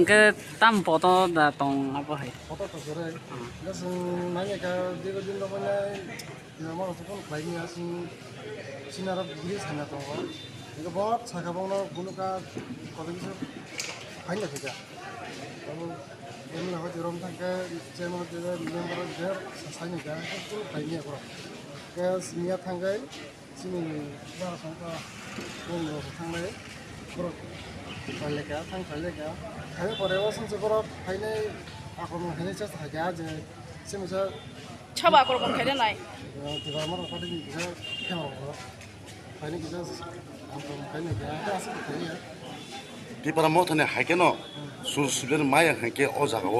Cái tam bộ to là tông apa hay? Foto to sore. Langsung nanya ke dia ko din namanya nama pun baiknya sinara bilis hanya to. Ini bot saka bangno bunuka kota bisa hanya saja. Kalau ini lah di rom tangke channel dia member dia sasanya kan itu baiknya kok. Ke niat tangkai sini dah sampai ngomong tangkai bro. Kaleka tang kaleka kaya korewa संचेबरा फाइने आक्रमण खाने chest हागा जे सेमसा छबा आक्रमण खाने नाय दिबामर फादि बिजा खेमाव फाइने बिजा आक्रमण खाने गया आसे खाने दिपारा मथने हाकेनो सुसुबेन माया हाके ओ जागाव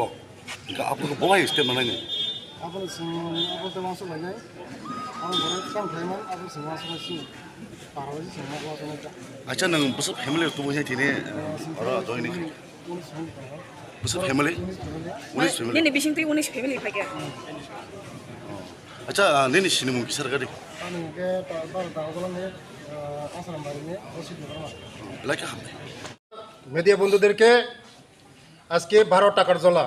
इका आपको बवाय स्टेप माने आपन सिं आपन त मासु लाने आं बरे काम खायमान आपन सिं मासु लासि पारावि सिं मासु लासि अच्छा नों बस फेमिलि तो बसे थिने अरा जयनि बस फेमिलि उनिस फेमिलि नि बिसिं ति उनिस फेमिलि फागे अच्छा नेनि सिनेमु किसार गाडी आनि के बार दागलाने आसाराम बारिने बसि दरा लाइक हामने মিডিয়া বন্ধুদেরকে আজকে 12 টাকার জলা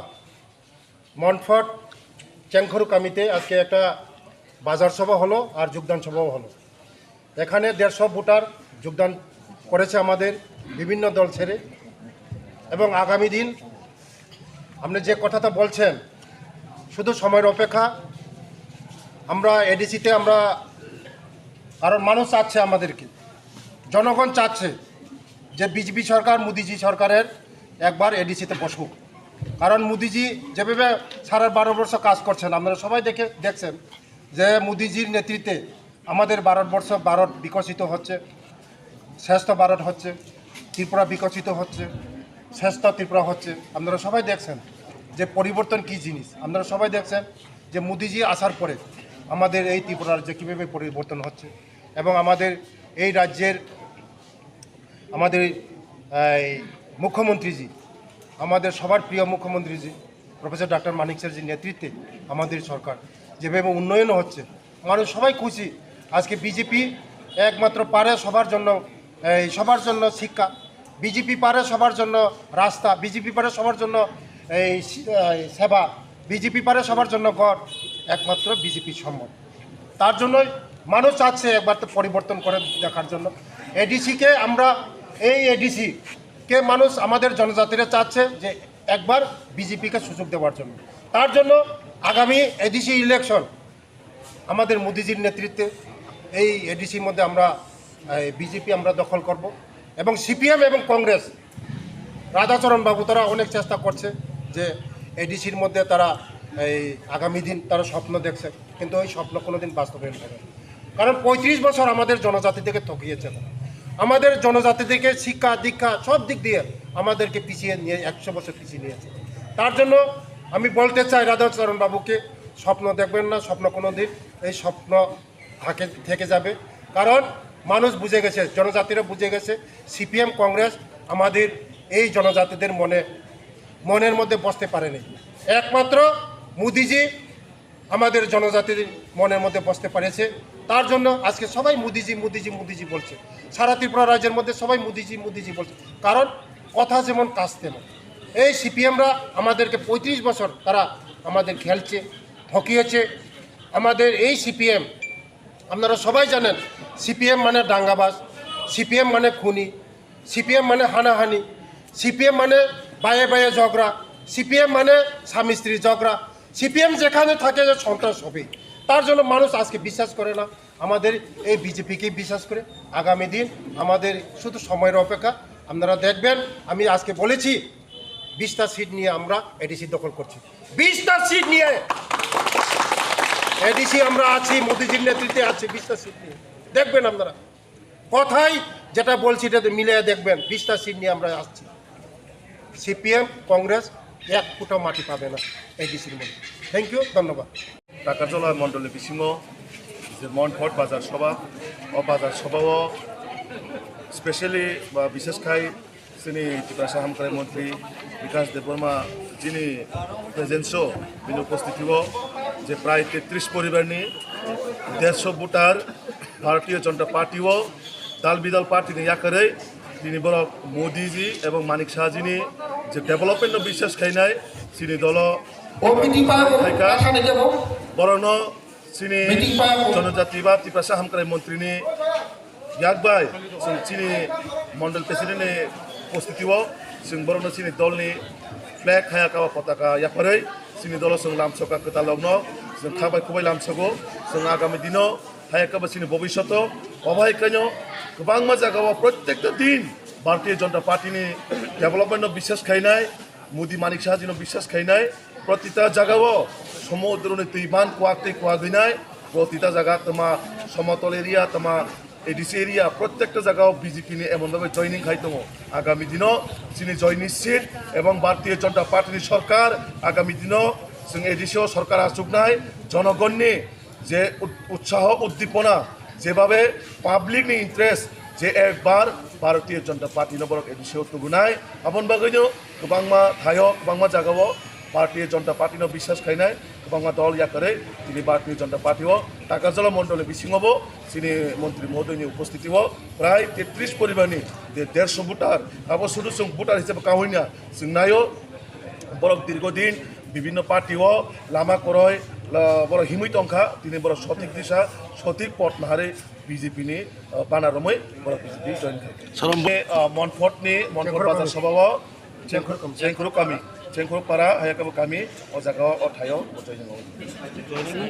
মনফট চ্যাংখরু কামিতে আজকে একটা বাজার সভা হলো আর যোগদান সভাও হলো এখানে 150 ভোটার যোগদান করেছে আমাদের বিভিন্ন দল ছেড়ে এবং আগামী দিন আপনি যে কথাটা বলছেন শুধু সময়ের অপেক্ষা আমরা এডিসিতে আমরা কারণ মানুষ চাচ্ছে আমাদেরকে জনগণ চাচ্ছে যে বিজেপি সরকার মোদিজি সরকারের একবার এডিসিতে বসুক কারণ মোদিজি যেভাবে সারা 12 বছর কাজ করছেন আপনারা সবাই দেখছেন যে মোদিজির নেতৃত্বে আমাদের ভারত বিকশিত হচ্ছে শ্রেষ্ঠ ভারত হচ্ছে ত্রিপুরা বিকশিত হচ্ছে শ্রেষ্ঠ ত্রিপুরা হচ্ছে আপনারা সবাই দেখছেন যে পরিবর্তন কী জিনিস আপনারা সবাই দেখছেন যে মোদিজি আসার পরে আমাদের এই ত্রিপুরা রাজ্যে কীভাবে পরিবর্তন হচ্ছে এবং আমাদের এই রাজ্যের আমাদের মুখ্যমন্ত্রীজি আমাদের সবার প্রিয় মুখ্যমন্ত্রীজি প্রফেসর ডক্টর মানিক স্যারজির নেতৃত্বে আমাদের সরকার যেভাবে উন্নয়ন হচ্ছে মানুষ সবাই খুশি আজকে বিজেপি একমাত্র পারে সবার জন্য শিক্ষা বিজেপি পারে সবার জন্য রাস্তা বিজেপি পারে সবার জন্য এই সেবা বিজেপি পারে সবার জন্য ঘর একমাত্র বিজেপি সম্ভব তার জন্যই মানুষ চাচ্ছে একবার তো পরিবর্তন করে দেখার জন্য এডিসিকে আমরা এই এডিসিকে মানুষ আমাদের জনজাতিরা চাচ্ছে যে একবার বিজেপিকে সুযোগ দেওয়ার জন্য তার জন্য আগামী এডিসি ইলেকশন আমাদের মোদিজির নেতৃত্বে এই এডিসির মধ্যে আমরা বিজেপি আমরা দখল করব এবং সিপিএম এবং কংগ্রেস রাধাচরণ বাবু তারা অনেক চেষ্টা করছে যে এডিসির মধ্যে তারা এই আগামী দিন তারা স্বপ্ন দেখছে কিন্তু ওই স্বপ্ন কোনো দিন বাস্তবায়ন হবে না কারণ 35 বছর আমাদের জনজাতি থেকে ঠকিয়েছে আমাদের জনজাতি থেকে শিক্ষা দীক্ষা সব দিক দিয়ে আমাদেরকে পিছিয়ে নিয়ে 100 বছর পিছিয়ে নিয়েছে তার জন্য আমি বলতে চাই রাধাচরণ বাবুকে স্বপ্ন দেখবেন না স্বপ্ন কোনো দিন এই স্বপ্ন থেকে যাবে কারণ মানুষ বুঝে গেছে জনজাতিরা বুঝে গেছে সিপিএম কংগ্রেস আমাদের এই জনজাতিদের মনের মধ্যে বসতে পারেনি একমাত্র মোদিজি আমাদের জনজাতির মনের মধ্যে বসতে পারেছে তার জন্য আজকে সবাই মোদিজি মোদিজি মোদিজি বলছে সারা ত্রিপুরা রাজ্যের মধ্যে সবাই মোদিজি মোদিজি বলছে কারণ কথা যেমন কাজ তেমন এই সিপিএমরা আমাদেরকে 35 বছর তারা আমাদের খেলছে ঠকিয়েছে আমাদের এই সিপিএম আপনারা সবাই জানেন সিপিএম মানে দাঙ্গাবাজ সিপিএম মানে খুনি সিপিএম মানে হানাহানি সিপিএম মানে বায়ে বায়ে ঝগড়া সিপিএম মানে স্বামী স্ত্রী ঝগড়া সিপিএম যেখানে থাকে যে সন্ত্রাস হবে, তার জন্য মানুষ আজকে বিশ্বাস করে না, আমাদের এই বিজেপিকেই বিশ্বাস করে। আগামী দিন আমাদের শুধু সময়ের অপেক্ষা। আপনারা দেখবেন, আমি আজকে বলেছি 20টা সিট নিয়ে আমরা এডিসি দখল করছি। 20টা সিট নিয়ে এডিসি আমরা আছি, মোদিজির নেতৃত্বে আছি। 20টা সিট নিয়ে দেখবেন আপনারা, কথাই যেটা বলছি এটা মিলিয়ে দেখবেন। 20টা সিট নিয়ে আমরা আসছি। সিপিএম কংগ্রেস এক ফুটা মাটি পাবে না এডিসির মধ্যে। থ্যাংক ইউ, ধন্যবাদ। টাকারজলা মণ্ডলে বিসিङ যে মনফট বাজার সভা ও বাজার সভাও স্পেশালি বা বিশেষখাই जोंनि टिप्रासा हामखराय मन्त्री विकास देबबर्मा जिनि प्रेजेन्सआव बिनि उपस्थितिआव जे प्राय 33 परिवारनि 150 भोटार भारतीय जनता पार्टीआव दाल बिदाल पार्टीनि याकारै दिनै बरक मोदीजी एवं मानिक शाहजीनि जे डेभलपमेन्ट बिश्वास खायनाय जोंनि दल बरन जोंनि जनजाति बा टिप्रासा हामखराय मन्त्रीनि याकबाय जों जोंनि मण्डल प्रेसिडेन्टनि उपस्थितिआव जों बरन जोंनि दलनि फ्लेग हायाकावा पताका याफारै जोंनि दल जों लामसका खोथालावनो जों खाबाय खुबाय लामसगो जों आगामी दिनाव हायाकाबा जोंनि भबिष्यतआव अबायखायनो गोबां जायगायाव प्रत्येकटा दिन भारतीय जनता पार्टीनि डेभलपमेन्ट बिश्वास खायनाय मोदी मानिक शाहजीनो बिश्वास खायनाय प्रतिटा जायगायाव समुद्रनि दैबान कुवागै कुवागैनाय प्रतिटा जायगा तमा समतल एरिया तमा एडिसि एरिया प्रत्येकटा जायगायाव बिजेपिनि एमनभाবে जयनिं खाय दङ। आगामी दिनाव जोंनि जयनि सीट एवं भारतीय जनता पार्टीनि सरकार आगामी दिनाव जों एडिसिआव सरकार आसुगनाय जनगणनि जे उत्साह उद्दीपना जेभाবে पाब्लिकनि इन्ट्रेस्ट जे एकबार भारतीय जनता पार्टीनो बरक एडिसिआव तुगुनाय आबन बागैनो गोबांमा थायो गोबांमा जायगायाव भारतीय जनता पार्टीनो बिश्वास खायनाय गोबांमा दल याकारै दिनै भारतीय जनता पार्टीआव टाकारजला मण्डल बिसिङावबो जोंनि मन्त्री महोदयनि उपस्थितिआव प्राय 33 परिवारनि 150 भोटार आबो शुधु जों भोटार हिसाबै काहैना जों नायो बरक दीर्घदिन বিভিন্ন पार्टीआव लामा करय बरक हिमै टंखा दिनै बरक सठिक दिशा सठिक पथ नाहारै बिजेपिनि बानारमै बरक बिजेपि जयन खाय मनफटनि मनफट बाजार सभाआव चेंखुरु कामी चेंखुरु पारा हायाकाबो कामी अ जागायाव अ थायाव जयन